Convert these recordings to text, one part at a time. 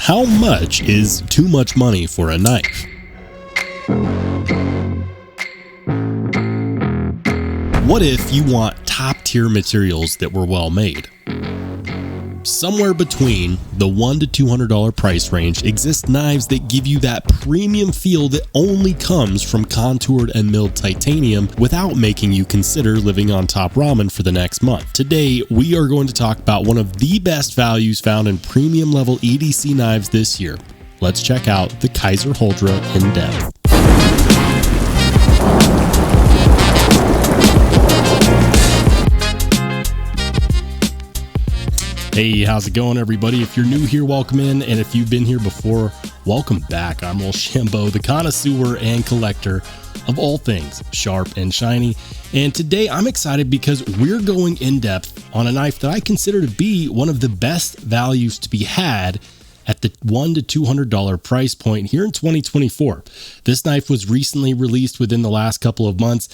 How much is too much money for a knife? What if you want top tier materials that were well made? Somewhere between the $100 to $200 price range exist knives that give you that premium feel that only comes from contoured and milled titanium without making you consider living on top ramen for the next month. Today, we are going to talk about one of the best values found in premium level EDC knives this year. Let's check out the Kizer Huldra in depth. Hey, how's it going, everybody? If you're new here, welcome in. And if you've been here before, welcome back. I'm Rollshambo, the connoisseur and collector of all things sharp and shiny. And today I'm excited because we're going in depth on a knife that I consider to be one of the best values to be had at the $100 to $200 price point here in 2024. This knife was recently released within the last couple of months,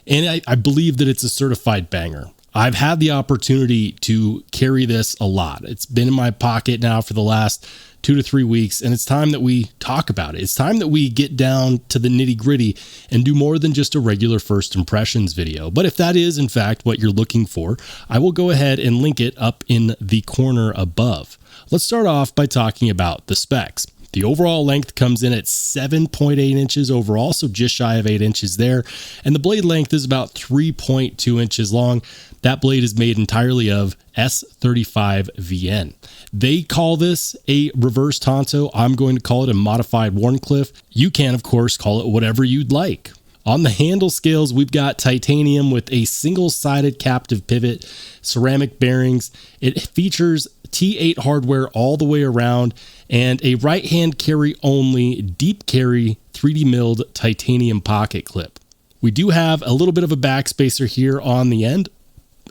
and I believe that it's a certified banger. I've had the opportunity to carry this a lot. It's been in my pocket now for the last 2 to 3 weeks, and it's time that we talk about it. It's time that we get down to the nitty gritty and do more than just a regular first impressions video. But if that is in fact what you're looking for, I will go ahead and link it up in the corner above. Let's start off by talking about the specs. The overall length comes in at 7.8 inches overall, so just shy of 8 inches there. And the blade length is about 3.2 inches long. That blade is made entirely of S35VN. They call this a reverse Tonto. I'm going to call it a modified Warncliffe. You can, of course, call it whatever you'd like. On the handle scales, we've got titanium with a single-sided captive pivot, ceramic bearings. It features T8 hardware all the way around, and a right-hand carry only deep carry 3D milled titanium pocket clip. We do have a little bit of a backspacer here on the end,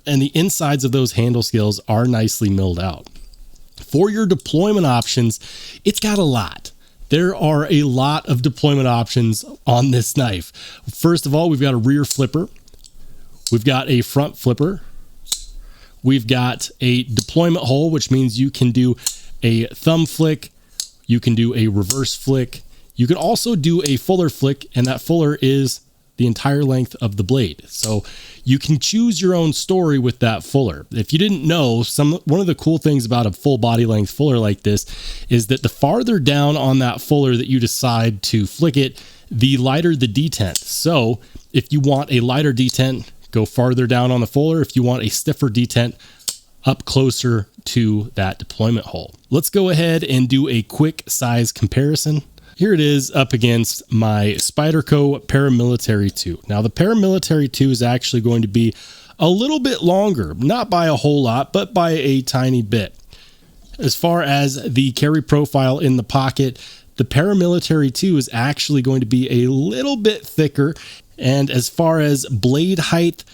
and the insides of those handle scales are nicely milled out. For your deployment options, it's got a lot. There are a lot of deployment options on this knife. First of all, we've got a rear flipper. We've got a front flipper. We've got a deployment hole, which means you can do a thumb flick. You can do a reverse flick. You can also do a fuller flick, and that fuller is the entire length of the blade. So you can choose your own story with that fuller. If you didn't know, one of the cool things about a full body length fuller like this is that the farther down on that fuller that you decide to flick it, the lighter the detent. So if you want a lighter detent, go farther down on the fuller. If you want a stiffer detent, up closer to that deployment hole. Let's go ahead and do a quick size comparison. Here it is up against my Spyderco Paramilitary 2. Now the Paramilitary 2 is actually going to be a little bit longer, not by a whole lot, but by a tiny bit. As far as the carry profile in the pocket, the Paramilitary 2 is actually going to be a little bit thicker. And as far as blade height,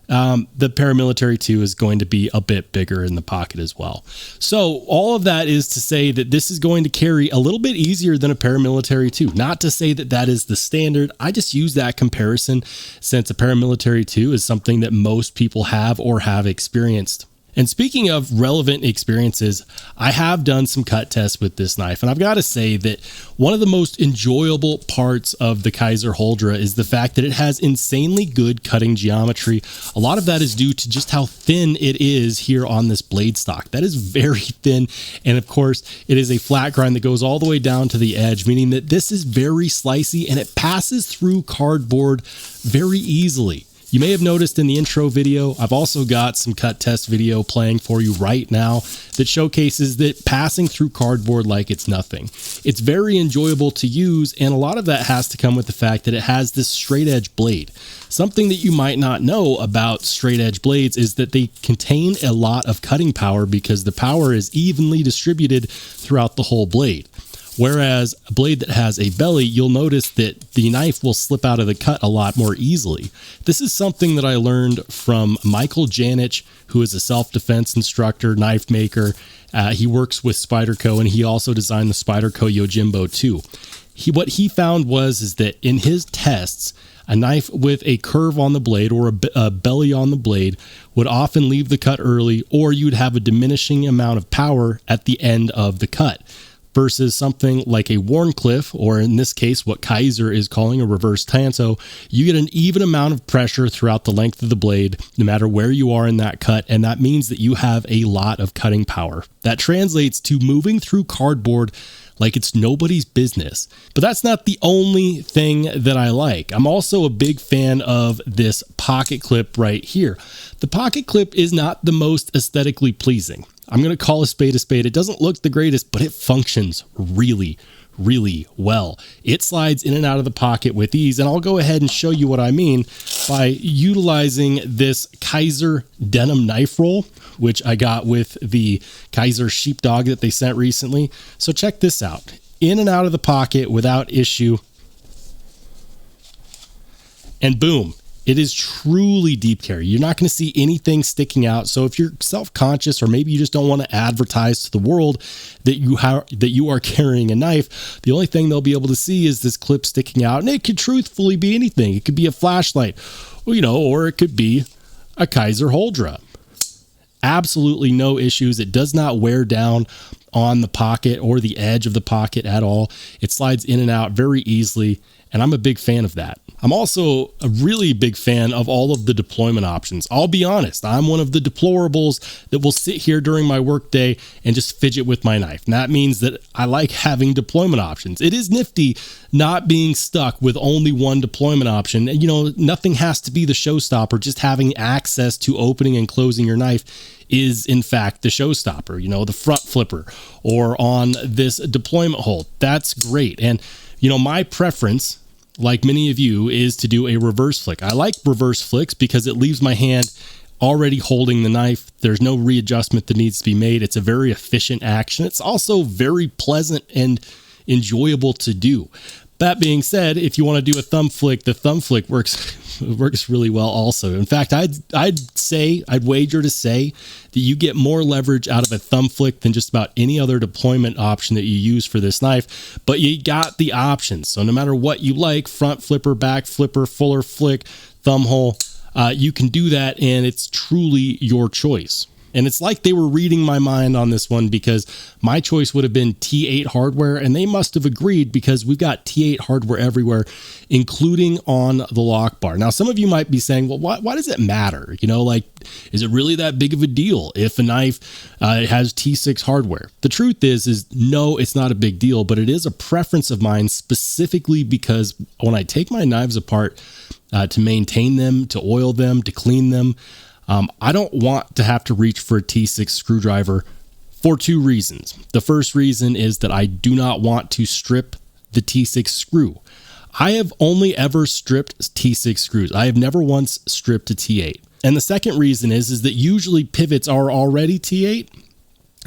the Paramilitary 2 is going to be a bit bigger in the pocket as well. So all of that is to say that this is going to carry a little bit easier than a Paramilitary 2. Not to say that that is the standard. I just use that comparison since a Paramilitary 2 is something that most people have or have experienced. And speaking of relevant experiences, I have done some cut tests with this knife, and I've got to say that one of the most enjoyable parts of the Kizer Huldra is the fact that it has insanely good cutting geometry. A lot of that is due to just how thin it is here on this blade stock. That is very thin, and of course, it is a flat grind that goes all the way down to the edge, meaning that this is very slicey, and it passes through cardboard very easily. You may have noticed in the intro video, I've also got some cut test video playing for you right now that showcases that passing through cardboard like it's nothing. It's very enjoyable to use, and a lot of that has to come with the fact that it has this straight edge blade. Something that you might not know about straight edge blades is that they contain a lot of cutting power because the power is evenly distributed throughout the whole blade. Whereas a blade that has a belly, you'll notice that the knife will slip out of the cut a lot more easily. This is something that I learned from Michael Janich, who is a self-defense instructor, knife maker. He works with Spyderco, and he also designed the Spyderco Yojimbo too. What he found is that in his tests, a knife with a curve on the blade or a belly on the blade would often leave the cut early, or you'd have a diminishing amount of power at the end of the cut. versus something like a Warncliffe, or in this case, what Kizer is calling a reverse tanto. You get an even amount of pressure throughout the length of the blade, no matter where you are in that cut, and that means that you have a lot of cutting power. That translates to moving through cardboard like it's nobody's business. But that's not the only thing that I like. I'm also a big fan of this pocket clip right here. The pocket clip is not the most aesthetically pleasing. I'm going to call a spade a spade. It doesn't look the greatest, but it functions really well. It slides in and out of the pocket with ease, and I'll go ahead and show you what I mean by utilizing this Kizer denim knife roll, which I got with the Kizer sheepdog that they sent recently. So check this out. In and out of the pocket without issue, and boom. It is truly deep carry. You're not going to see anything sticking out. So if you're self-conscious, or maybe you just don't want to advertise to the world that you are carrying a knife, the only thing they'll be able to see is this clip sticking out. And it could truthfully be anything. It could be a flashlight, or it could be a Kizer hole drum. Absolutely no issues. It does not wear down on the pocket or the edge of the pocket at all. It slides in and out very easily, and I'm a big fan of that. I'm also a really big fan of all of the deployment options. I'll be honest, I'm one of the deplorables that will sit here during my workday and just fidget with my knife. And that means that I like having deployment options. It is nifty not being stuck with only one deployment option. Nothing has to be the showstopper. Just having access to opening and closing your knife is in fact the showstopper, the front flipper or on this deployment hold. That's great. And my preference, like many of you, is to do a reverse flick. I like reverse flicks because it leaves my hand already holding the knife. There's no readjustment that needs to be made. It's a very efficient action. It's also very pleasant and enjoyable to do. That being said, if you want to do a thumb flick, the thumb flick works really well also. In fact, I'd wager to say that you get more leverage out of a thumb flick than just about any other deployment option that you use for this knife, but you got the options. So no matter what you like, front flipper, back flipper, fuller flick, thumb hole, you can do that, and it's truly your choice. And it's like they were reading my mind on this one, because my choice would have been T8 hardware, and they must have agreed because we've got T8 hardware everywhere, including on the lock bar. Now, some of you might be saying, well, why does it matter? Is it really that big of a deal if a knife has T6 hardware? The truth is no, it's not a big deal, but it is a preference of mine, specifically because when I take my knives apart to maintain them, to oil them, to clean them, I don't want to have to reach for a T6 screwdriver for two reasons. The first reason is that I do not want to strip the T6 screw. I have only ever stripped T6 screws. I have never once stripped a T8. And the second reason is that usually pivots are already T8.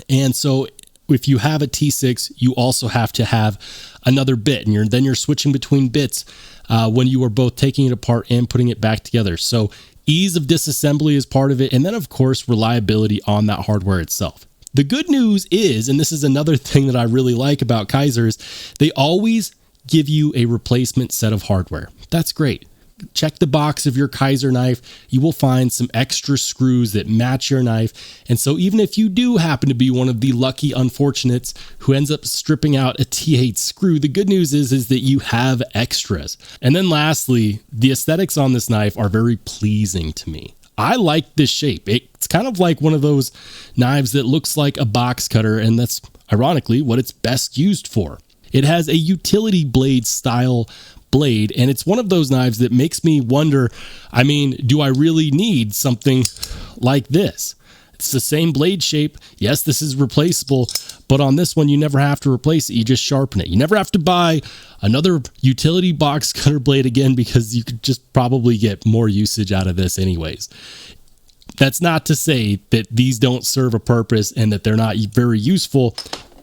And so if you have a T6, you also have to have another bit, and then you're switching between bits when you are both taking it apart and putting it back together. So ease of disassembly is part of it, and then of course reliability on that hardware itself. The good news is, and this is another thing that I really like about Kizer, is they always give you a replacement set of hardware. That's great. Check the box of your Kizer knife. You will find some extra screws that match your knife. And so even if you do happen to be one of the lucky unfortunates who ends up stripping out a T8 screw, the good news is that you have extras. And then lastly, the aesthetics on this knife are very pleasing to me. I like this shape. It's kind of like one of those knives that looks like a box cutter, and that's ironically what it's best used for. It has a utility blade style blade, and it's one of those knives that makes me wonder, do I really need something like this? It's the same blade shape. Yes, this is replaceable, but on this one, you never have to replace it. You just sharpen it. You never have to buy another utility box cutter blade again, because you could just probably get more usage out of this anyways. That's not to say that these don't serve a purpose and that they're not very useful.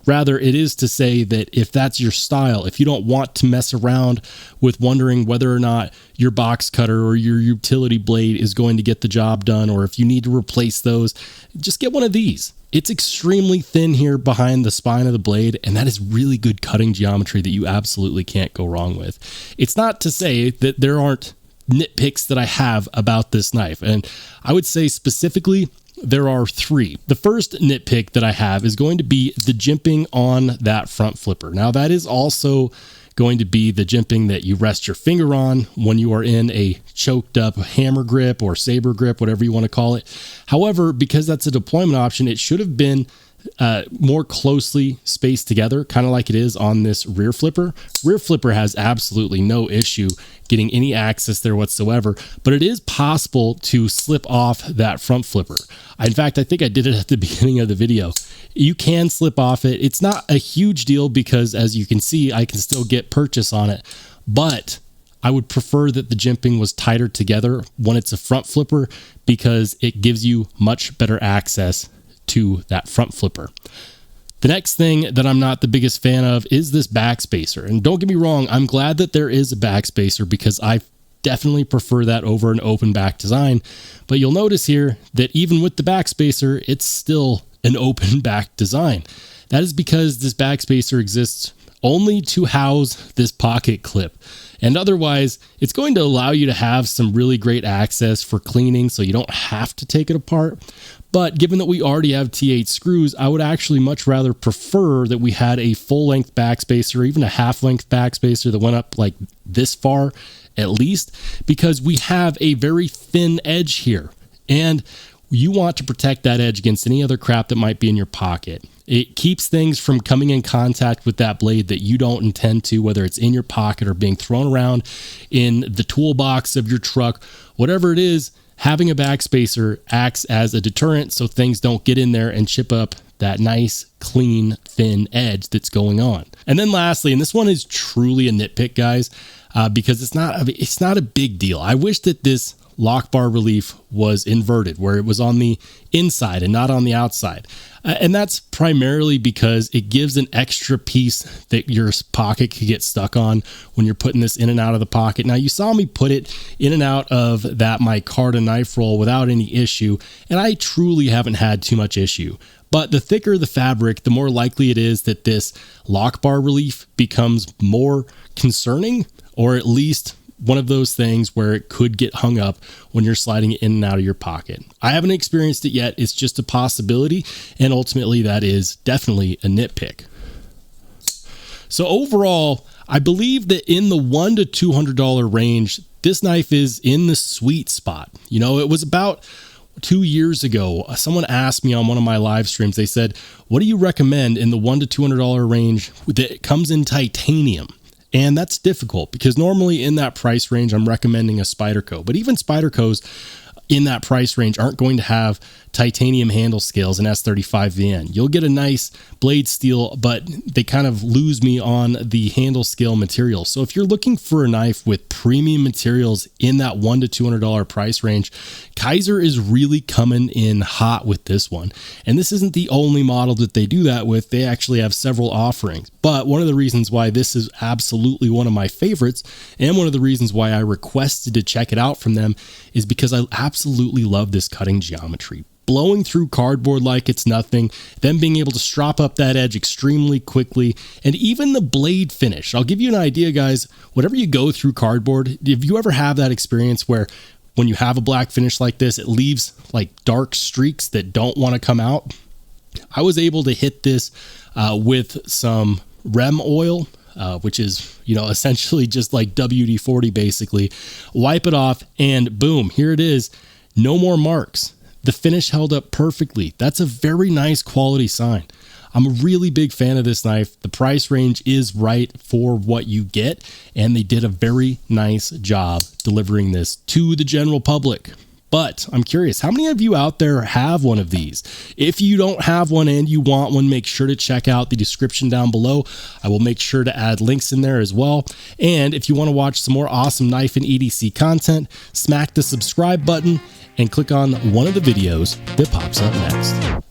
Rather, it is to say that if that's your style, if you don't want to mess around with wondering whether or not your box cutter or your utility blade is going to get the job done, or if you need to replace those, just get one of these. It's extremely thin here behind the spine of the blade, and that is really good cutting geometry that you absolutely can't go wrong with. It's not to say that there aren't nitpicks that I have about this knife, and I would say specifically there are three. The first nitpick that I have is going to be the jimping on that front flipper. Now that is also going to be the jimping that you rest your finger on when you are in a choked up hammer grip or saber grip, whatever you want to call it. However, because that's a deployment option, it should have been more closely spaced together, kind of like it is on this rear flipper. Rear flipper has absolutely no issue getting any access there whatsoever, but it is possible to slip off that front flipper. In fact, I think I did it at the beginning of the video. You can slip off it. It's not a huge deal because, as you can see, I can still get purchase on it, but I would prefer that the jimping was tighter together when it's a front flipper because it gives you much better access to that front flipper. The next thing that I'm not the biggest fan of is this backspacer. And don't get me wrong, I'm glad that there is a backspacer because I definitely prefer that over an open back design. But you'll notice here that even with the backspacer, it's still an open back design. That is because this backspacer exists only to house this pocket clip. And otherwise, it's going to allow you to have some really great access for cleaning so you don't have to take it apart. But given that we already have T8 screws, I would actually much rather prefer that we had a full-length backspacer or even a half-length backspacer that went up like this far at least, because we have a very thin edge here. And you want to protect that edge against any other crap that might be in your pocket. It keeps things from coming in contact with that blade that you don't intend to, whether it's in your pocket or being thrown around in the toolbox of your truck, whatever it is. Having a backspacer acts as a deterrent so things don't get in there and chip up that nice, clean, thin edge that's going on. And then lastly, and this one is truly a nitpick, guys, because it's not a big deal. I wish that this lock bar relief was inverted, where it was on the inside and not on the outside. And that's primarily because it gives an extra piece that your pocket could get stuck on when you're putting this in and out of the pocket. Now, you saw me put it in and out of that micarta knife roll without any issue, and I truly haven't had too much issue. But the thicker the fabric, the more likely it is that this lock bar relief becomes more concerning, or at least one of those things where it could get hung up when you're sliding it in and out of your pocket. I haven't experienced it yet. It's just a possibility. And ultimately that is definitely a nitpick. So overall, I believe that in the $100 to $200 range, this knife is in the sweet spot. You know, it was about 2 years ago, someone asked me on one of my live streams, they said, what do you recommend in the $100 to $200 range that comes in titanium? And that's difficult because normally in that price range, I'm recommending a Spyderco, but even Spydercos in that price range aren't going to have titanium handle scales in S35VN. You'll get a nice blade steel, but they kind of lose me on the handle scale material. So if you're looking for a knife with premium materials in that $100 to $200 price range, Kizer is really coming in hot with this one. And this isn't the only model that they do that with. They actually have several offerings. But one of the reasons why this is absolutely one of my favorites, and one of the reasons why I requested to check it out from them, is because I absolutely love this cutting geometry. Blowing through cardboard like it's nothing, then being able to strop up that edge extremely quickly, and even the blade finish. I'll give you an idea, guys. Whenever you go through cardboard, if you ever have that experience where when you have a black finish like this, it leaves like dark streaks that don't want to come out, I was able to hit this with some REM oil, which is, you know, essentially just like WD-40 basically, wipe it off, and boom, here it is. No more marks. The finish held up perfectly. That's a very nice quality sign. I'm a really big fan of this knife. The price range is right for what you get, and they did a very nice job delivering this to the general public. But I'm curious, how many of you out there have one of these? If you don't have one and you want one, make sure to check out the description down below. I will make sure to add links in there as well. And if you want to watch some more awesome knife and EDC content, smack the subscribe button and click on one of the videos that pops up next.